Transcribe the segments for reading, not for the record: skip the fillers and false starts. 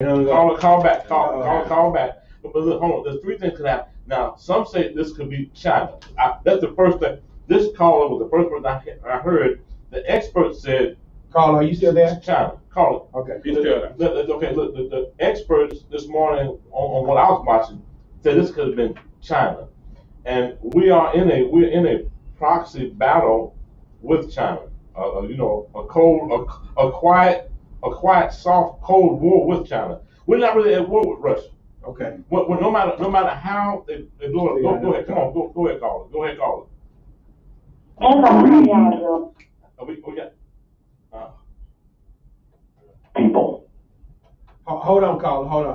Call back. Call back. But look, hold on. There's three things could happen. Now, some say this could be China. That's the first thing. This caller was the first person I heard. The expert said, Caller, are you still there? China. Call it. Okay. He's still there. Okay, look, the experts this morning on what I was watching said this could have been China. And we're in a proxy battle with China. A quiet, soft, cold war with China. We're not really at war with Russia. Okay. No matter how they blow it. Go ahead. Come on. Go ahead, call it. Go ahead, call it. We got people. Hold on, caller. Hold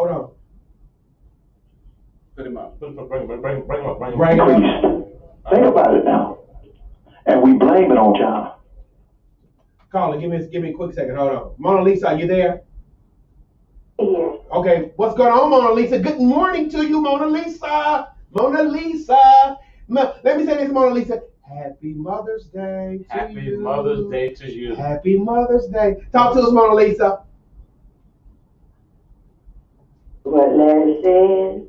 on. Put him up. Bring him up. Think about it now. And we blame it on China. Caller, give me a quick second. Hold on. Mona Lisa, are you there? Yes. Okay, what's going on, Mona Lisa? Good morning to you, Mona Lisa. Mona Lisa. Let me say this, Mona Lisa. Happy Mother's Day to you. Happy Mother's Day to you. Happy Mother's Day. Talk to us, Mona Lisa. What Larry said,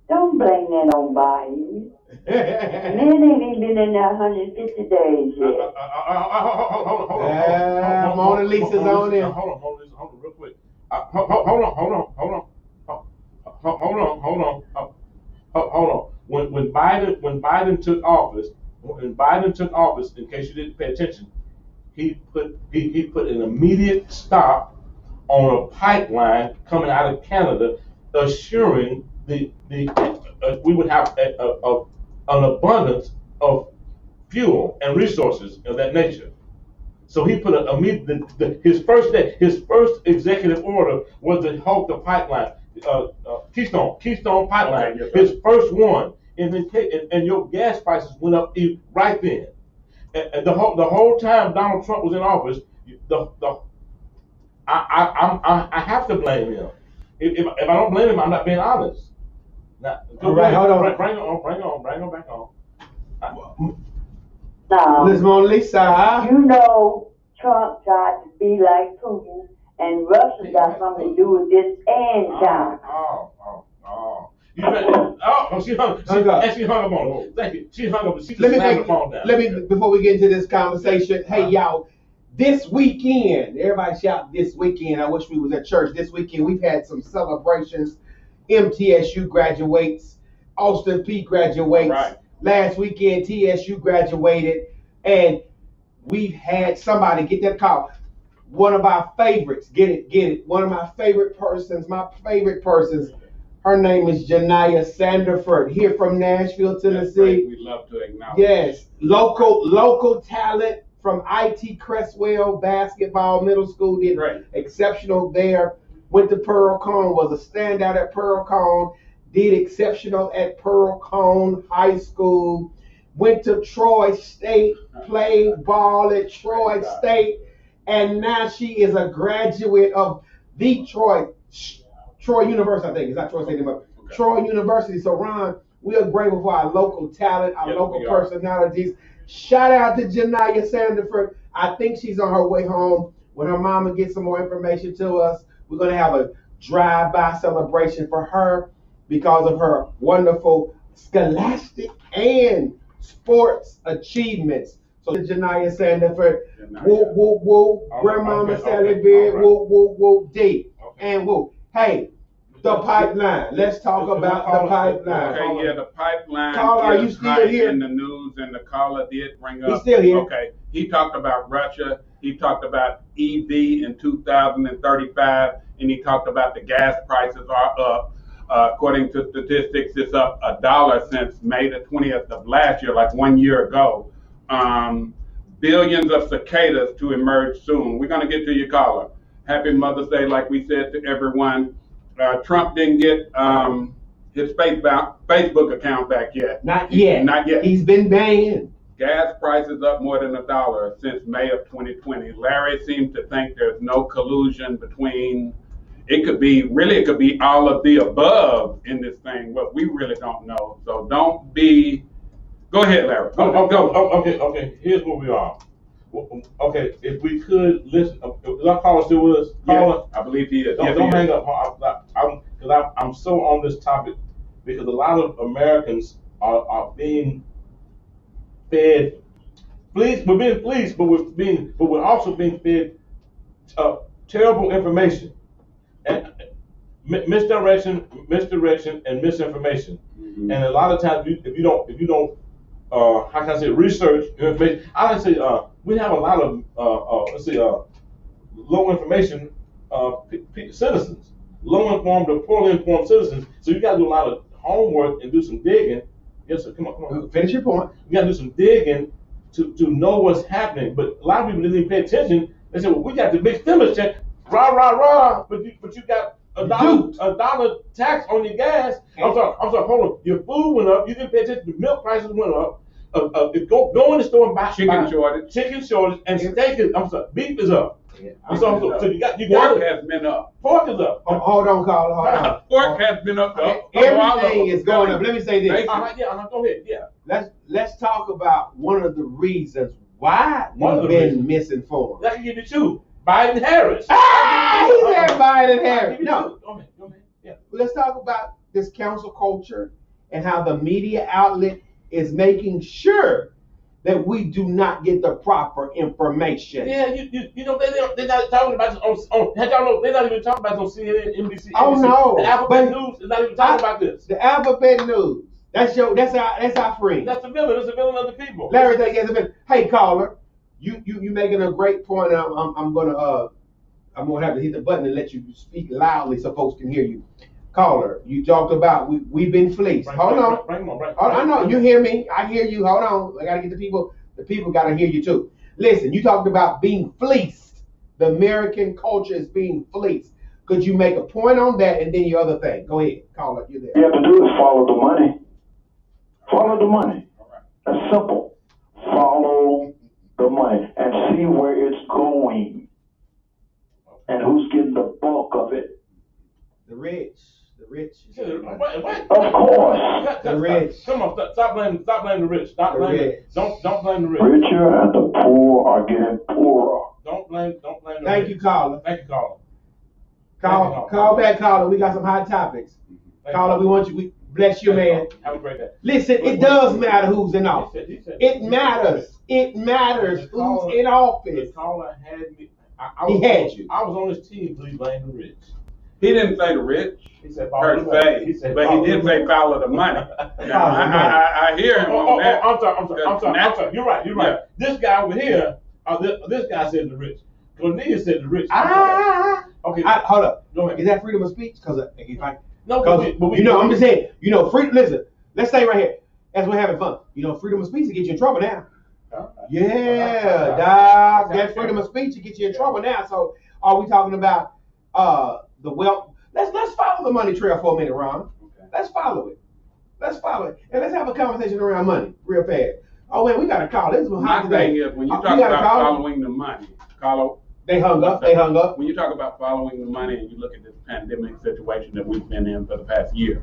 don't blame that on Biden. Man ain't even been in there 150 days yet. Hold on. Mona Lisa's on there. Hold on, real quick. Hold on. When Biden took office, in case you didn't pay attention, he put an immediate stop on a pipeline coming out of Canada, assuring we would have an abundance of fuel and resources of that nature. So he put his first executive order was to halt the pipeline, Keystone Pipeline, his first one, and your gas prices went up right then. And the whole time Donald Trump was in office, I have to blame him. If I don't blame him, I'm not being honest. Now, hold on. Bring him back on. Now, Miss Mona Lisa. you know Trump tried to be like Putin, and Russia got something to do with this and China. She hung up on him. Thank you. She hung up. She just slammed the phone down. Before we get into this conversation, hey y'all, this weekend, everybody shout this weekend. I wish we was at church. This weekend we've had some celebrations. MTSU graduates, Austin P graduates. Right. Last weekend TSU graduated, and we've had somebody get that call. One of our favorites, get it. One of my favorite persons, her name is Janiyah Sandiford, here from Nashville, Tennessee. We love to acknowledge. Yes, local talent from IT Crestwell Basketball Middle School, did exceptional there. Went to Pearl Cone, was a standout at Pearl Cone, did exceptional at Pearl Cone High School. Went to Troy State, played ball at Troy State, and now she is a graduate of Troy University, I think. It's not Troy State anymore. Okay. Troy University. So, Ron, we are grateful for our local talent, our local personalities. Shout out to Janiyah Sandiford. I think she's on her way home. When her mama gets some more information to us, we're going to have a drive-by celebration for her because of her wonderful scholastic and sports achievements. So, Janiyah Sandiford, woo, woo, woo, Grandmama Sally Beard, woo, woo, woo, D, and woo. Hey, the pipeline. Let's talk about the pipeline. Okay, yeah, the pipeline Caller, is hot in the news, and the caller did bring up. He's still here. Okay, he talked about Russia. He talked about EV in 2035, and he talked about the gas prices are up. According to statistics, it's up $1 since May the 20th of last year, like 1 year ago. Billions of cicadas to emerge soon. We're going to get to your caller. Happy Mother's Day, like we said to everyone. Trump didn't get his Facebook account back yet. Not yet. He's been banned. Gas prices up more than $1 since May of 2020. Larry seems to think there's no collusion between. It could be all of the above in this thing, but we really don't know. So don't be. Go ahead, Larry. Okay. Here's where we are. Okay, if we could listen, is our caller still with us? Caller, I believe he is. don't hang up. I'm so on this topic because a lot of Americans are being fed fleeced. We're being fleeced, but we're also being fed terrible information and misdirection, and misinformation. Mm-hmm. And a lot of times, if you don't, how can I say, research information. I like to say we have a lot of low information citizens, low informed or poorly informed citizens. So you got to do a lot of homework and do some digging. Yes, sir. Come on. Finish your point. You got to do some digging to know what's happening. But a lot of people didn't even pay attention. They said, "Well, we got the big stimulus check, rah rah rah," but you got a dollar tax on your gas. I'm sorry, hold on. Your food went up. You didn't pay attention. The milk prices went up. Go in the store and buy chicken shortage, and steak is. I'm sorry, beef is up. Yeah, so you got pork has been up. Pork is up. Hold on, Carl. Hold on. Pork has been up. Everything is going up. Let me say this. Go ahead. Yeah. Let's talk about one of the reasons why we've been misinformed. I can give you two. Biden Harris. He said Biden Harris. No. Go ahead. Yeah. Let's talk about this council culture and how the media outlet is making sure that we do not get the proper information. Yeah, you know they're not talking about this on y'all know they're not even talking about this on CNN, NBC. Oh NBC. no, the Alphabet News is not even talking about this. The Alphabet News. That's our friend. That's the villain. That's the villain of the people. Larry, they get the villain. Hey, caller, you making a great point. I'm gonna have to hit the button and let you speak loudly so folks can hear you. Caller, you talked about we've been fleeced. Hold on. I know you hear me. I hear you. Hold on. I gotta get the people. The people gotta hear you too. Listen, you talked about being fleeced. The American culture is being fleeced. Could you make a point on that and then your other thing? Go ahead, caller. You're there. You have to do is follow the money. Follow the money. That's simple. Follow the money and see where it's going and who's getting the bulk of it. The rich. What? Of course. The rich. Come on, stop blaming the rich. Stop blaming. Don't blame the rich. Richer and the poor are getting poorer. Don't blame the rich. Thank you, caller. Thank you, caller. Call back, caller. We got some hot topics. Caller, we want you. We bless you, man. Have a great day. Listen, it does matter who's in office. It matters. It matters who's in office. The caller had me. He had you. I was on his team. Please blame the rich. He didn't say the rich. He said per se, but he did say follow the money. Now, I hear him on that. I'm sorry. You're right. Yeah. This guy over here, this guy said the rich. Cornelius said the rich. Okay. Hold up. Go ahead. Is that freedom of speech? Because if I no, but we, I'm just saying, freedom. Listen, let's say right here, as we're having fun, freedom of speech to get you in trouble now. Yeah, dog. That freedom of speech to get you in trouble now. So, are we talking about the wealth? Let's follow the money trail for a minute, Ron. Okay. Let's follow it, and let's have a conversation around money real fast. Oh man, we got to call. This is my thing is when you talk about following the money, Carlo. They hung up. When you talk about following the money and you look at this pandemic situation that we've been in for the past year,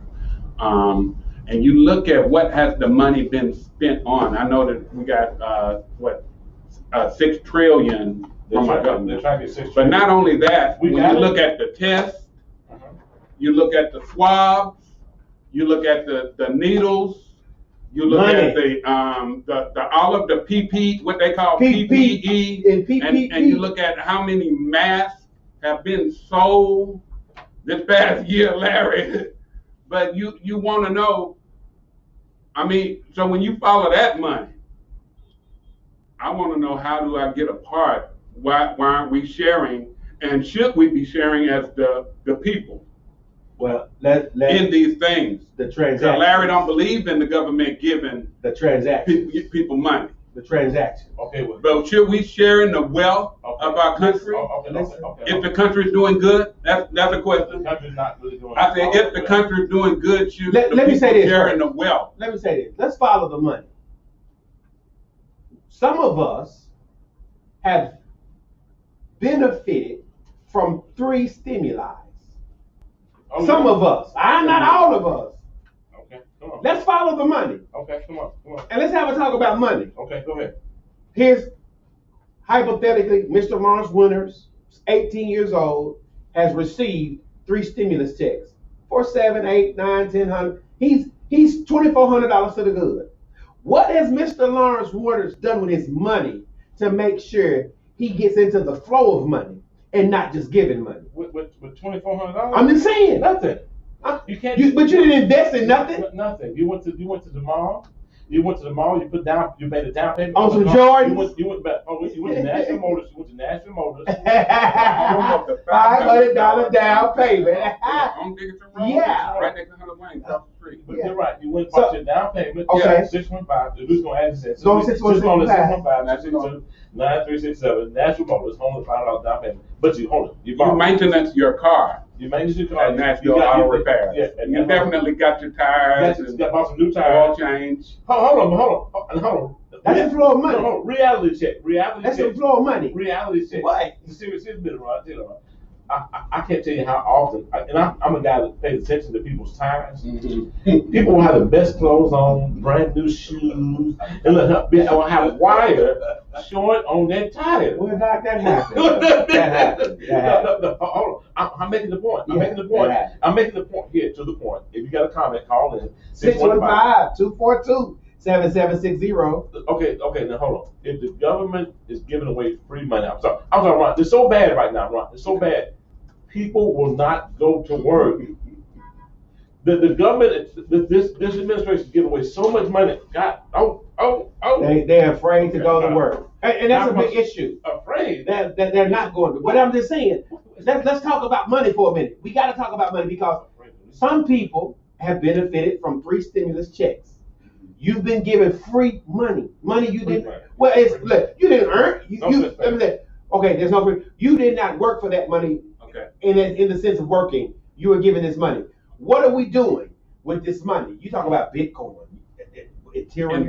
and you look at what has the money been spent on. I know that we got $6 trillion from our government. But not only that, when you look at the tests, you look at the swabs, you look at the needles, you look at the all of the PP, what they call PPE, and you look at how many masks have been sold this past year, Larry. But you want to know, so when you follow that money, I want to know, how do I get a part? Why aren't we sharing? And should we be sharing as the people? Well, in these things. The transaction. Larry don't believe in the government giving the transaction people money. The transaction. Okay. Well, but should we share in the wealth of our country? If the country is doing good, that's a question. The country's not really doing. I said, if the country is doing good, should let me say this share in the wealth? Let me say this. Let's follow the money. Some of us have benefited from 3 stimuli. Some of us. Not all of us. Okay, come on. Let's follow the money. Okay, come on. And let's have a talk about money. Okay, go ahead. Here's hypothetically, Mr. Lawrence Winters, 18 years old, has received 3 stimulus checks for 7, 8, 9, 1000. He's $2,400 to the good. What has Mr. Lawrence Winters done with his money to make sure he gets into the flow of money and not just giving money? With $2,400? I'm just saying. Nothing. You can't. But you didn't invest in nothing. Nothing. You went to the mall. You made a down payment on some Jordans. You went to National Motors. You went to National Motors. $500 down payment. Yeah. Right next to 100 Lane, across the street. But you're right. You went and bought your down payment. Okay. 615. Who's going to add this? Go 615. 9367. National Motors. Home $5 down payment. But you maintenance your car. You manage your car. At Nashville Auto Repair. Yeah. And you definitely got your tires. You got some new tires. Oil change. Hold on. That's the flow of money. No, reality check. That's the flow of money. Reality check. What? It's a serious bit, Ron. I can't tell you how often, I'm a guy that pays attention to people's tires. Mm-hmm. People will have the best clothes on, brand new shoes, and will have wire showing on their tires. Well, that happened. Hold on. I'm making the point. I'm making the point here to the point. If you got a comment, call in. 615-242-7760. Okay, now hold on. If the government is giving away free money, I'm sorry, Ron. It's so bad right now, Ron. It's so bad. People will not go to work. The government, this administration is giving away so much money. God, They're afraid to go to work, and that's a big issue. Afraid that they're not going to. But I'm just saying, let's talk about money for a minute. We got to talk about money because some people have benefited from 3 stimulus checks. You've been given free money you didn't. Well, look, you didn't earn. Let me say, okay, there's no free. You did not work for that money. Okay. In the sense of working, you were given this money. What are we doing with this money? You talk about Bitcoin, Ethereum,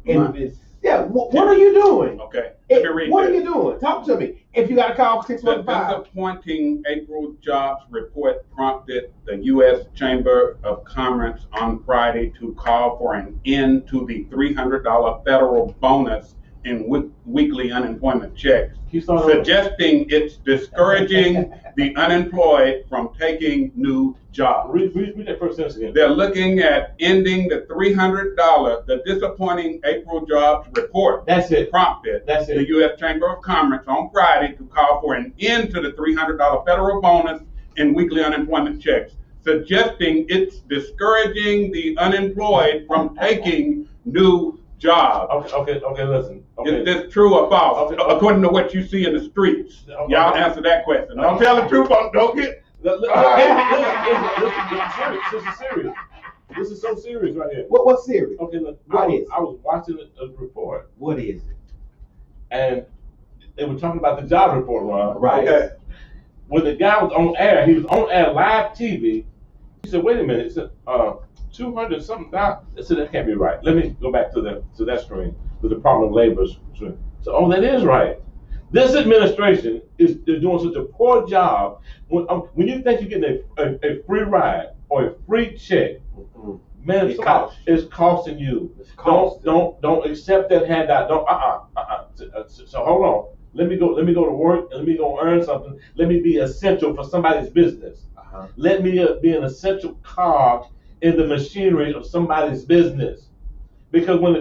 invest. Yeah, what are you doing? Okay. Let me read what are you doing? Talk to me. If you got to call 615. The disappointing April jobs report prompted the U.S. Chamber of Commerce on Friday to call for an end to the $300 federal bonus in weekly unemployment checks, suggesting it's discouraging the unemployed from taking new jobs. Read that first sentence again. They're looking at ending the $300, the disappointing April jobs report. That's it. Prompted the U.S. Chamber of Commerce on Friday to call for an end to the $300 federal bonus in weekly unemployment checks, suggesting it's discouraging the unemployed from taking new jobs. Okay, listen. Okay. Is this true or false? Okay. According to what you see in the streets. Okay. Y'all answer that question. Don't tell the truth, don't get. This is serious. This is so serious right here. What's serious? Okay, look. I was watching a report. What is it? And they were talking about the job report, Ron. Right. Okay. When the guy was on air, he was on air live TV. He said, "Wait a minute." He said, 200 something. I said, that can't be right. Let me go back to that screen, the Department of Labor's screen. So, that is right. This administration is doing such a poor job. When you think you're getting a free ride or a free check, man, it's costing you. Don't accept that handout. So hold on. Let me go to work and let me go earn something. Let me be essential for somebody's business. Let me be an essential cog in the machinery of somebody's business. Because when the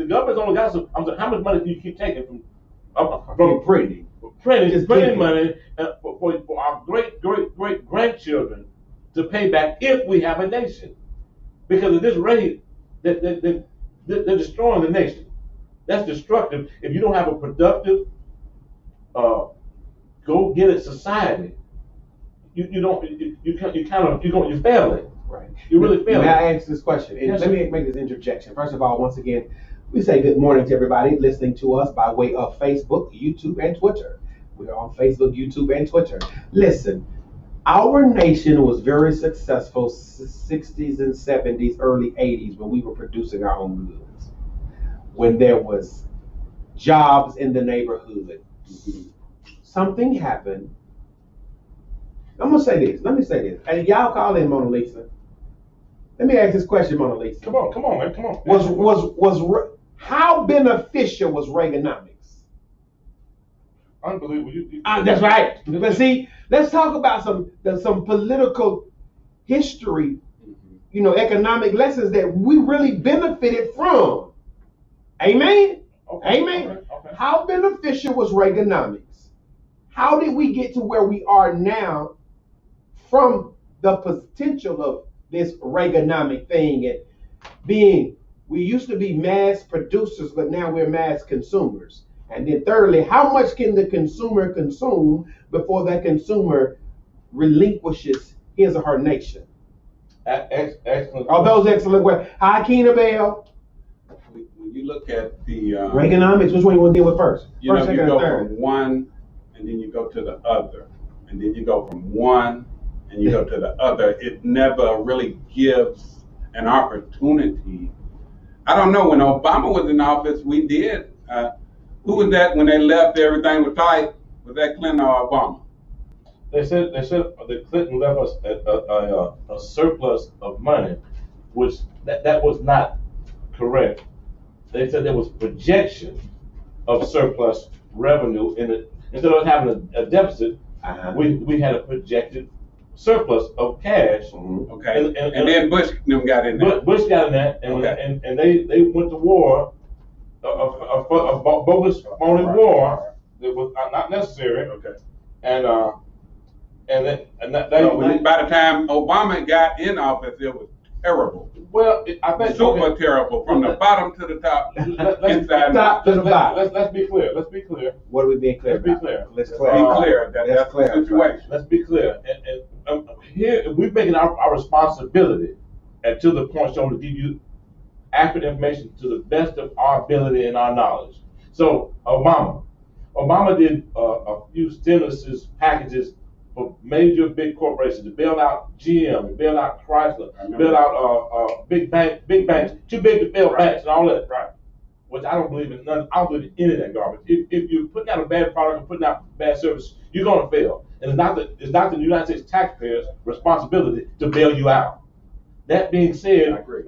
government's only got how much money do you keep taking from printing money for our great grandchildren to pay back if we have a nation? Because at this rate, they're destroying the nation. That's destructive. If you don't have a productive, go-get-it society, you're failing. Right. You're really failing. May I ask this question? And let me make this interjection. First of all, once again, we say good morning to everybody listening to us by way of Facebook, YouTube, and Twitter. We're on Facebook, YouTube, and Twitter. Listen, our nation was very successful 60s and 70s, early 80s when we were producing our own goods. When there was jobs in the neighborhood. Something happened. I'm gonna say this. Let me say this. And y'all call in, Mona Lisa. Let me ask this question, Mona Lisa. Come on, man. Come on. How beneficial was Reaganomics? Unbelievable. That's right. But see, let's talk about some political history, economic lessons that we really benefited from. Amen? Okay, Amen. okay. How beneficial was Reaganomics? How did we get to where we are now from the potential of this Reaganomic thing and we used to be mass producers, but now we're mass consumers. And then thirdly, how much can the consumer consume before that consumer relinquishes his or her nation? Excellent. Are those excellent questions? Hi, Keena Bell. When you look at the Reaganomics, which one you want to deal with first? You First, know, you second, go or third? from one, and then you go to the other, and then you go from one, and you go to the other. It never really gives an opportunity. I don't know, when Obama was in office, we did. Who was that when they left, everything was tight? Was that Clinton or Obama? They said that Clinton left us a surplus of money, which that was not correct. They said there was projection of surplus revenue in it. Instead of having a deficit, we had a projected surplus of cash. Okay. And then Bush got in there. Bush got in there, and they went to war, a bogus phony war that was not necessary. Okay. By the time Obama got in office, it was terrible. Well, I think super terrible from the bottom to the top, inside top to the bottom. Let's be clear. Let's be clear. What are we being clear? Let's be clear. Let's Be clear. That's the situation. Let's be clear. And here we're making our responsibility at To The Point Show to give you accurate information to the best of our ability and our knowledge. So Obama did a few stimulus packages for major big corporations to bail out GM, to bail out Chrysler, bail out big banks, too big to fail banks and all that. Right. Which I don't believe in none. I don't believe in any of that garbage. If you're putting out a bad product and putting out bad service, you're gonna fail. And it's not the United States taxpayers' responsibility to bail you out. That being said, I agree.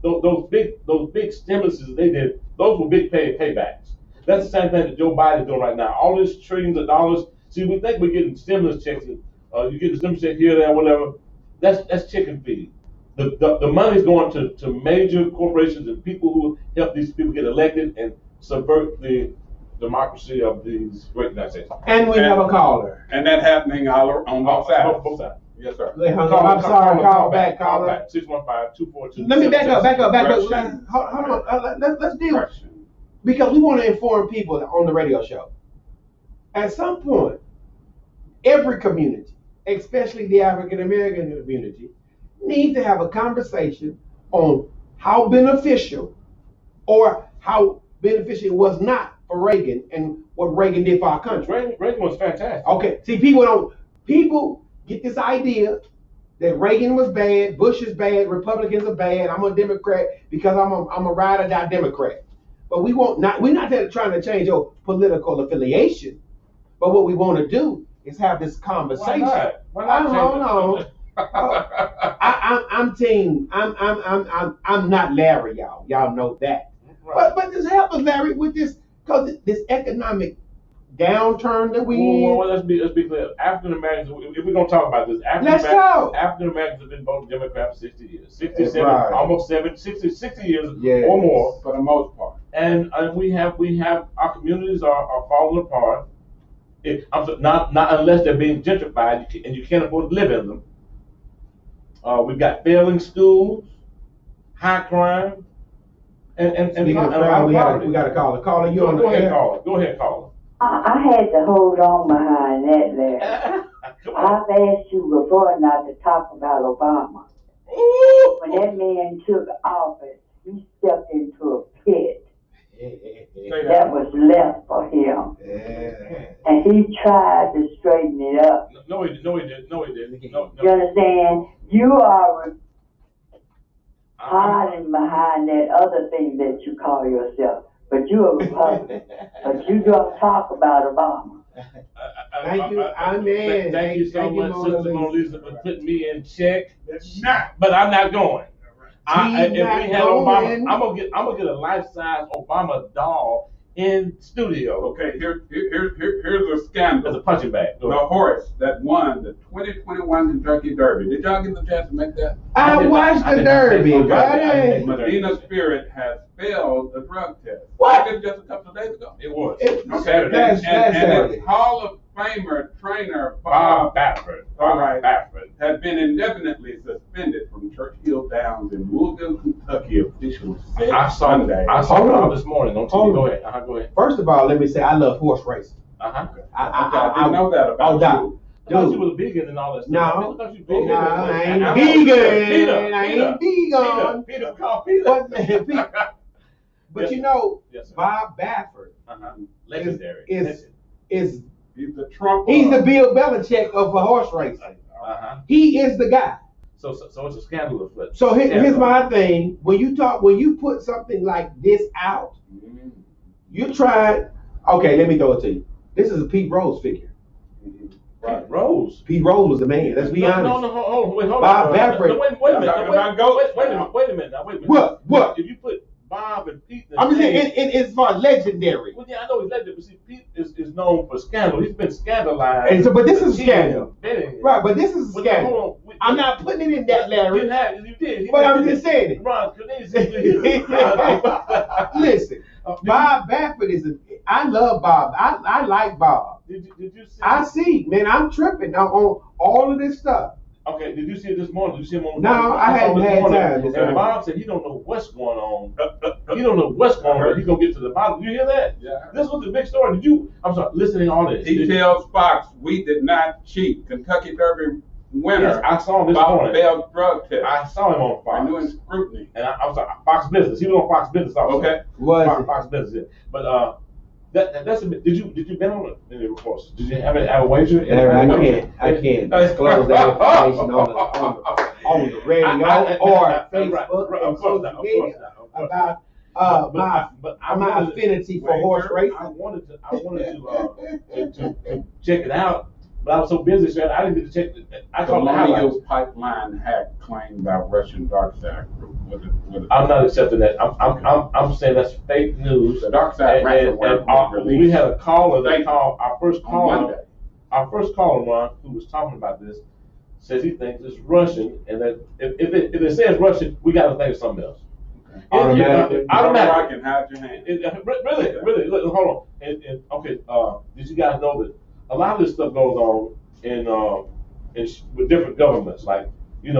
Those big stimuluses they did, those were big paybacks. That's the same thing that Joe Biden is doing right now. All these trillions of dollars. See, we think we're getting stimulus checks. You get the stimulus check here, there, whatever. That's chicken feed. The money's going to major corporations and people who help these people get elected and subvert the democracy of these great United States. And we have a caller. And that happening all on both sides. Both sides. Yes, sir. They hung up. I'm sorry. Call back. 615-242. Let me back up. Hold on. Let's deal. Because we want to inform people on the radio show. At some point, every community, especially the African American community, needs to have a conversation on how beneficial or how beneficial it was not for Reagan and what Reagan did for our country. Reagan was fantastic. Okay, see, people get this idea that Reagan was bad, Bush is bad, Republicans are bad. I'm a Democrat because I'm a ride or die Democrat. But we're not trying to change your political affiliation. But what we want to do is have this conversation. Why not? Hold on. I'm team. I'm not Larry, y'all. Y'all know that. Right. But just help us, Larry, with this, because this economic downturn that we in. Well, let's be clear. African Americans, if we're gonna talk about this, African Americans have been voting Democrat for 60 years, 67, right. Almost 60 years or more for the most part. And we have our communities are falling apart. Not unless they're being gentrified and you can't afford to live in them. We've got failing schools, high crime, and speaking of crime, we got a caller. Caller, you on the air? Go ahead, caller. I had to hold on behind that, Larry. I've asked you before not to talk about Obama. Ooh. When that man took office, he stepped into a pit that was left for him. And he tried to straighten it up. No, he didn't. No. You understand? You are hiding behind that other thing that you call yourself. But you're a Republican. But you don't talk about Obama. Thank you. Amen. Thank you so much, Sister Mona Lisa, for putting me in check. But I'm not going. If we had Obama, I'm gonna get a life-size Obama doll in studio. Okay, here's a scandal. As a punching bag. The horse that won the 2021 Kentucky Derby. Did y'all get the chance to make that? I watched the Derby, buddy. Medina Spirit has failed the drug test. What? It was just a couple of days ago. It was. Okay, That's and Saturday. its Hall of Famer trainer Bob Baffert. All right. Baffert. had been indefinitely suspended from Churchill Downs in Louisville, Kentucky. Officials said Sunday. I saw it this morning on TV. Hold Go on. ahead. Go ahead. First of all, let me say I love horse racing. Uh-huh. I didn't know that about you. I thought you was vegan and all that stuff. No. I thought you vegan. I ain't Peter. I ain't vegan. Peter, call Peter. But you know, Yes, sir. Bob Baffert Legendary. is He's the Trump. he's the Bill Belichick of a horse racing. Uh-huh. He is the guy. So it's a scandal of flip. So here's my thing. When you put something like this out, you try. Okay, let me throw it to you. This is a Pete Rose figure. Right. Rose. Pete Rose was the man. Let's be honest. No, hold on. Bob Baffert. No, wait a minute. Wait a minute. What? If you put Bob and Pete, I'm just saying it's for legendary. Well, yeah, I know he's legendary, but see, Pete is known for scandal. He's been scandalized. And so, but this is a scandal. Right, but this is a scandal. I'm not putting it in that, Larry. You did. But I'm just saying it. Ron, Listen, Bob Baffert I love Bob. I like Bob. Did you see? I see, man. I'm tripping on all of this stuff. Okay, did you see it this morning? Did you see him on? No, I hadn't had time. And Bob said he don't know what's going on. He don't know what's going on. He's gonna get to the bottom. You hear that? Yeah. This was the big story. I'm sorry, listening to all this. He tells Fox, we did not cheat. Kentucky Derby winner. Yes, I saw him this Bob morning. failed drug test. I saw him on Fox. Renewing scrutiny. And I'm sorry, Fox Business. He was on Fox Business also. Okay. Fox Business. Yeah. But that's a bit. Did you bet on any reports? Did you have a wager? I can't disclose that information on the radio or Facebook or social media about my affinity for horse racing. I wanted to check it out, but I was so busy, so I didn't get to check it. I called the highlights. Colonial pipeline hack claimed by Russian dark side group. I'm not accepting that. I'm saying that's fake news. The dark side ransomware was released. We had a caller that called our first on caller. Monday. Our first caller, Ron, who was talking about this, says he thinks it's Russian, and that if it says Russian, we got to think of something else. Automatically. I can hide your hand. Really. Look, hold on. Okay. Did you guys know that a lot of this stuff goes on with different governments, like even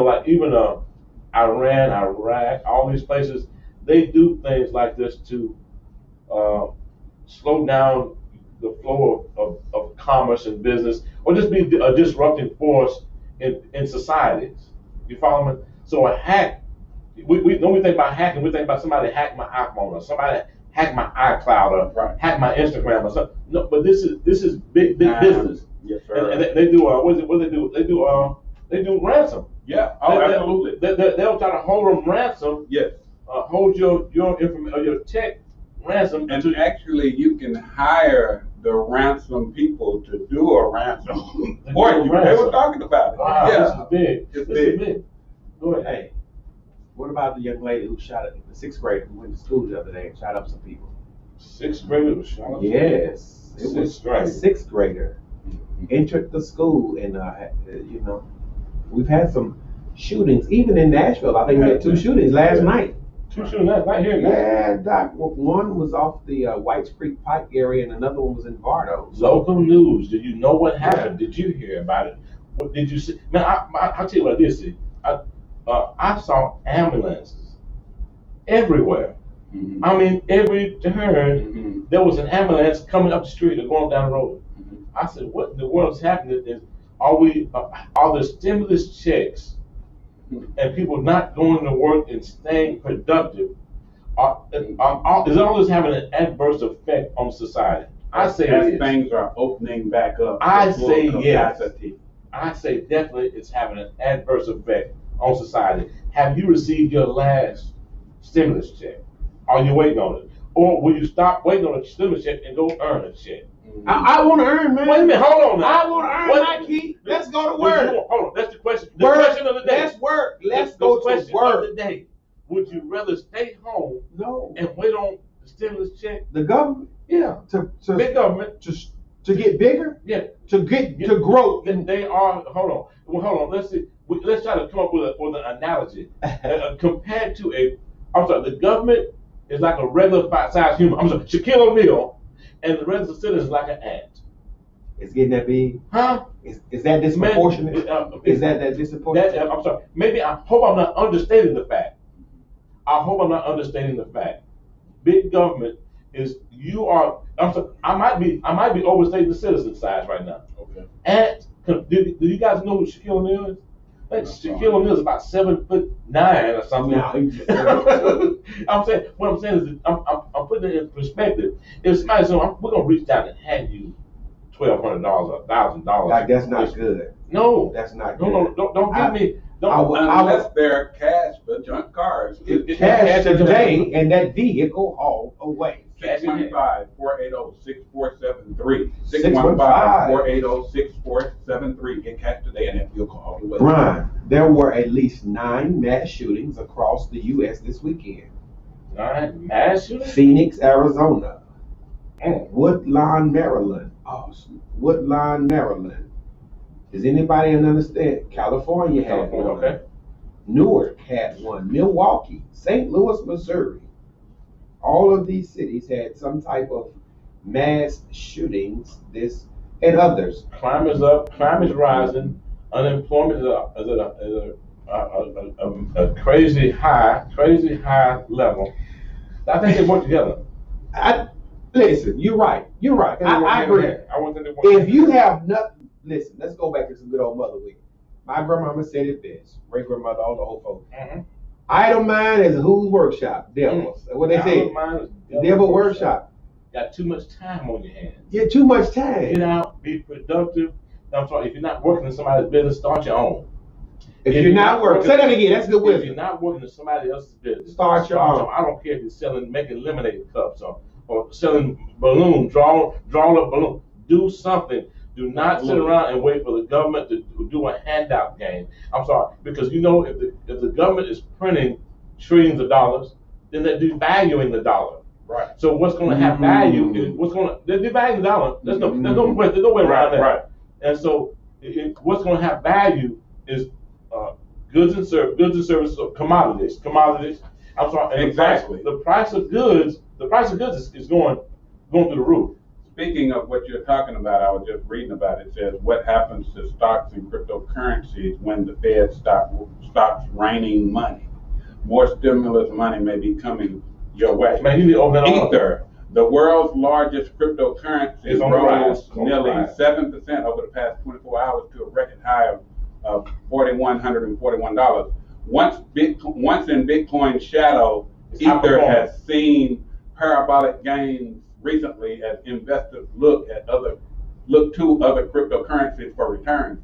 Iran, Iraq, all these places, they do things like this to slow down the flow of commerce and business, or just be a disrupting force in societies. You follow me? So a hack, when we think about hacking, we think about somebody hacked my iPhone or somebody hacked my iCloud or hacked my Instagram or something. No, but this is big business. Yes, sir. And they do what they do? They do ransom. Yeah. Oh, absolutely. They'll try to hold them ransom. Yes. Hold your information or your check ransom. And actually, you can hire the ransom people to do a ransom. Boy, they were talking about it. Wow, Yeah. this is big. It's This is big. Go ahead. Hey, what about the young lady who shot at the sixth grader who went to school the other day and shot up some people? Sixth grader was shot. Yes, it was Sixth grader. a sixth grader entered the school, and we've had some shootings, even in Nashville. I think we had 2 shootings last night. 2 shootings right here. Yeah, Doc. One was off the Whites Creek Pike area, and another one was in Vardo. Local news. Did you know what happened? Did you hear about it? What did you see? Man, I'll tell you what I did see. I saw ambulances everywhere. Mm-hmm. I mean, every turn there was an ambulance coming up the street or going down the road. I said, what in the world is happening? Is are the stimulus checks and people not going to work and staying productive? Is all this having an adverse effect on society? I say as yes. things are opening back up. I say yes. Capacity. I say definitely it's having an adverse effect on society. Have you received your last stimulus check? Are you waiting on it? Or will you stop waiting on a stimulus check and go earn a check? I want to earn, man. Wait a minute, hold on now. I want to earn my key. Let's go to work. Hold on, that's the question. The Work. question of the day. Let's work. Let's The go to question work. of the day. Would you rather stay home No. and wait on the stimulus check? The government. Yeah, Big government. to get bigger. Yeah. To grow. Then they are. Hold on. Well, hold on. Let's see. Let's try to come up with an analogy. Compared to I'm sorry. The government is like a regular size human. I'm sorry. Shaquille O'Neal, and the rest of the citizens is like an ant. It's getting that big. Huh? Is that disproportionate? Is that disproportionate? I'm sorry. Maybe I hope I'm not understating the fact. Big government is I'm sorry. I might be overstating the citizen size right now. Okay. Ant. Do you guys know who Shaquille O'Neal is? Like Shaquille O'Neal is about 7'9" or something. What I'm saying is I'm putting it in perspective. If somebody says we're gonna reach down and hand you $1,200 or $1,000, like that's not good. No, that's not good. No, don't give me. Unless they're cash for junk cars. Cash today and that vehicle hauled away. 615-480-6473. 615-480-6473. Get cash today and that vehicle hauled away. Brian, there were at least 9 mass shootings across the U.S. this weekend. 9 mass shootings? Phoenix, Arizona. Woodlawn, Maryland. Woodlawn, Maryland. Does anybody understand? California had one. Okay. Newark had one. Milwaukee, St. Louis, Missouri. All of these cities had some type of mass shootings. And others. Crime is up. Crime is rising. Unemployment is a crazy high level. I think they work together. Listen, you're right. I agree. If you have nothing, listen, let's go back to some good old mother week. My grandmama said it best. Great grandmother, all the old folks. Idle mind is whose workshop? Devil's. What they say? Devil workshop. Got too much time on your hands. Yeah, too much time. Get out, be productive. I'm sorry, if you're not working in somebody's business, start your own. If you're not working, say that again. That's good wisdom. If you're not working in somebody else's business, start your own. I don't care if you're making lemonade cups or selling balloons, draw up balloons. Do something. Do not sit around and wait for the government to do a handout game. I'm sorry, because if the government is printing trillions of dollars, then they're devaluing the dollar. Right. So what's going to have value is they're devaluing the dollar. There's no way around that. Right. And so what's going to have value is goods and services, or commodities. I'm sorry. And exactly. The price of goods is going through the roof. Speaking of what you're talking about, I was just reading about it. It says what happens to stocks and cryptocurrencies when the Fed stops raining money. More stimulus money may be coming your way. Man, you need to open that Ether, the world's largest cryptocurrency, rose nearly 7% over the past 24 hours to a record high of $4,141. Once in Bitcoin's shadow, Ether has seen parabolic gains recently as investors look to other cryptocurrencies for returns.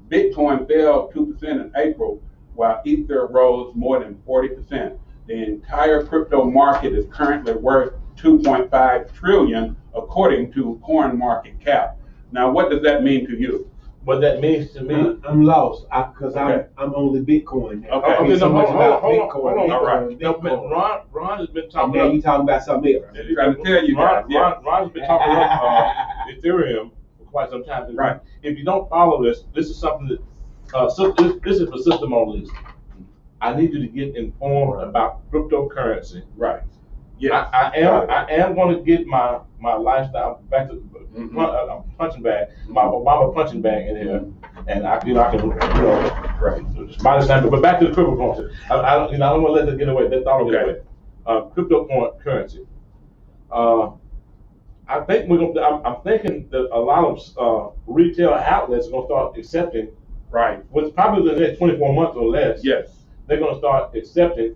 Bitcoin fell 2% in April, while Ether rose more than 40%. The entire crypto market is currently worth $2.5 trillion, according to CoinMarketCap. Now, what does that mean to you? What that means to me, I'm lost because I'm only Bitcoin now. Okay, so much about Bitcoin. Bitcoin. All right. Bitcoin. Ron has been talking. And now you talking about something else. I'm trying to tell you guys. Ron has been talking about Ethereum for quite some time. Right. If you don't follow this is something that this is for system only. I need you to get informed about cryptocurrency. Right. Yes. I am going to get my lifestyle back to punching bag, my Obama punching bag in here, and I can right. By the time, but back to the cryptocurrency. I don't want to let that get away. That thought get away. Cryptocurrency. I'm thinking that a lot of retail outlets are going to start accepting. Right. What's probably the next 24 months or less. Yes. They're going to start accepting